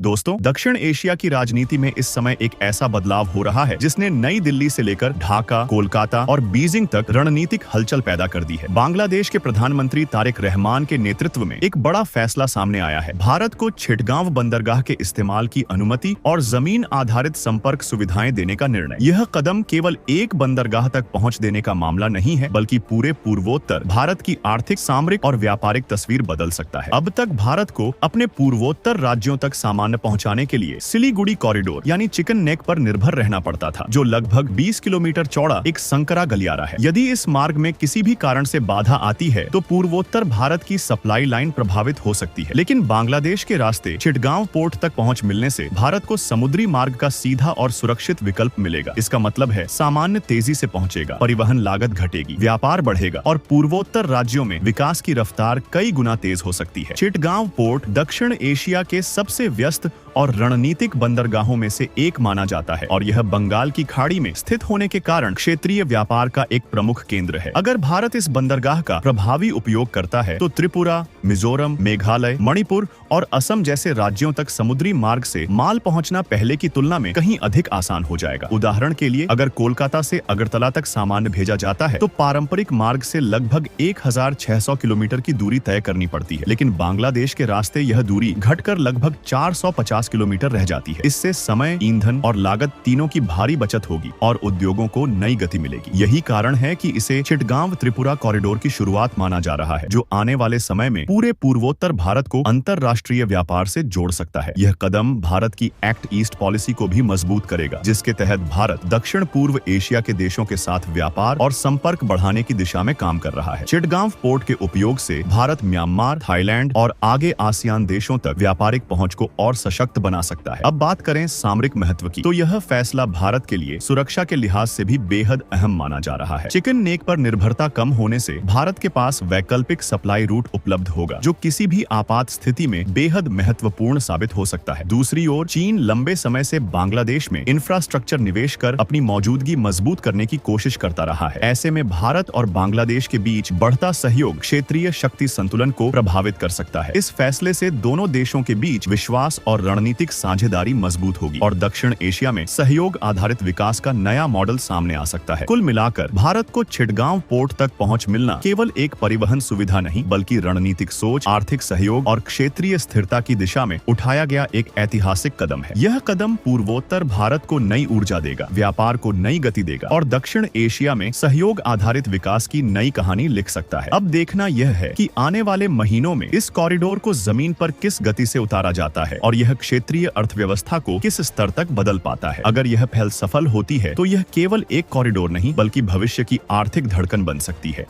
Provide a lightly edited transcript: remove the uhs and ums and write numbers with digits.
दोस्तों, दक्षिण एशिया की राजनीति में इस समय एक ऐसा बदलाव हो रहा है जिसने नई दिल्ली से लेकर ढाका, कोलकाता और बीजिंग तक रणनीतिक हलचल पैदा कर दी है। बांग्लादेश के प्रधानमंत्री तारिक रहमान के नेतृत्व में एक बड़ा फैसला सामने आया है। भारत को चिटगांव बंदरगाह के इस्तेमाल की अनुमति और जमीन आधारित संपर्क सुविधाएं देने का निर्णय। यह कदम केवल एक बंदरगाह तक पहुंच देने का मामला नहीं है, बल्कि पूरे पूर्वोत्तर भारत की आर्थिक, सामरिक और व्यापारिक तस्वीर बदल सकता है। अब तक भारत को अपने पूर्वोत्तर राज्यों तक सामान पहुंचाने के लिए सिलीगुड़ी कॉरिडोर यानी चिकन नेक पर निर्भर रहना पड़ता था, जो लगभग 20 किलोमीटर चौड़ा एक संकरा गलियारा है। यदि इस मार्ग में किसी भी कारण से बाधा आती है तो पूर्वोत्तर भारत की सप्लाई लाइन प्रभावित हो सकती है। लेकिन बांग्लादेश के रास्ते चिटगांव पोर्ट तक पहुंच मिलने से भारत को समुद्री मार्ग का सीधा और सुरक्षित विकल्प मिलेगा। इसका मतलब है सामान्य तेजी से पहुंचेगा, परिवहन लागत घटेगी, व्यापार बढ़ेगा और पूर्वोत्तर राज्यों में विकास की रफ्तार कई गुना तेज हो सकती है। चिटगांव पोर्ट दक्षिण एशिया के सबसे व्यस्त और रणनीतिक बंदरगाहों में से एक माना जाता है और यह बंगाल की खाड़ी में स्थित होने के कारण क्षेत्रीय व्यापार का एक प्रमुख केंद्र है। अगर भारत इस बंदरगाह का प्रभावी उपयोग करता है तो त्रिपुरा, मिजोरम, मेघालय, मणिपुर और असम जैसे राज्यों तक समुद्री मार्ग से माल पहुंचना पहले की तुलना में कहीं अधिक आसान हो जाएगा। उदाहरण के लिए, अगर कोलकाता से अगरतला तक सामान भेजा जाता है तो पारंपरिक मार्ग से लगभग 1600 किलोमीटर की दूरी तय करनी पड़ती है, लेकिन बांग्लादेश के रास्ते यह दूरी घटकर लगभग 450 किलोमीटर रह जाती है। इससे समय, ईंधन और लागत तीनों की भारी बचत होगी और उद्योगों को नई गति मिलेगी। यही कारण है कि इसे चिटगांव त्रिपुरा कॉरिडोर की शुरुआत माना जा रहा है, जो आने वाले समय में पूरे पूर्वोत्तर भारत को अंतरराष्ट्रीय व्यापार से जोड़ सकता है। यह कदम भारत की एक्ट ईस्ट पॉलिसी को भी मजबूत करेगा, जिसके तहत भारत दक्षिण पूर्व एशिया के देशों के साथ व्यापार और संपर्क बढ़ाने की दिशा में काम कर रहा है। चिटगांव पोर्ट के उपयोग से भारत म्यांमार, थाईलैंड और आगे आसियान देशों तक व्यापारिक पहुंच को और सशक्त बना सकता है। अब बात करें सामरिक महत्व की, तो यह फैसला भारत के लिए सुरक्षा के लिहाज से भी बेहद अहम माना जा रहा है। चिकन नेक पर निर्भरता कम होने से भारत के पास वैकल्पिक सप्लाई रूट उपलब्ध होगा, जो किसी भी आपात स्थिति में बेहद महत्वपूर्ण साबित हो सकता है। दूसरी ओर, चीन लंबे समय से बांग्लादेश में इंफ्रास्ट्रक्चर निवेश कर अपनी मौजूदगी मजबूत करने की कोशिश करता रहा है। ऐसे में भारत और बांग्लादेश के बीच बढ़ता सहयोग क्षेत्रीय शक्ति संतुलन को प्रभावित कर सकता है। इस फैसले से दोनों देशों के बीच विश्वास और रणनीतिक साझेदारी मजबूत होगी और दक्षिण एशिया में सहयोग आधारित विकास का नया मॉडल सामने आ सकता है। कुल मिलाकर भारत को चिटगांव पोर्ट तक पहुंच मिलना केवल एक परिवहन सुविधा नहीं, बल्कि रणनीतिक सोच, आर्थिक सहयोग और क्षेत्रीय स्थिरता की दिशा में उठाया गया एक ऐतिहासिक कदम है। यह कदम पूर्वोत्तर भारत को नई ऊर्जा देगा, व्यापार को नई गति देगा और दक्षिण एशिया में सहयोग आधारित विकास की नई कहानी लिख सकता है। अब देखना यह है कि आने वाले महीनों में इस कॉरिडोर को जमीन पर किस गति से उतारा जाता है और यह क्षेत्रीय अर्थव्यवस्था को किस स्तर तक बदल पाता है। अगर यह पहल सफल होती है तो यह केवल एक कॉरिडोर नहीं, बल्कि भविष्य की आर्थिक धड़कन बन सकती है।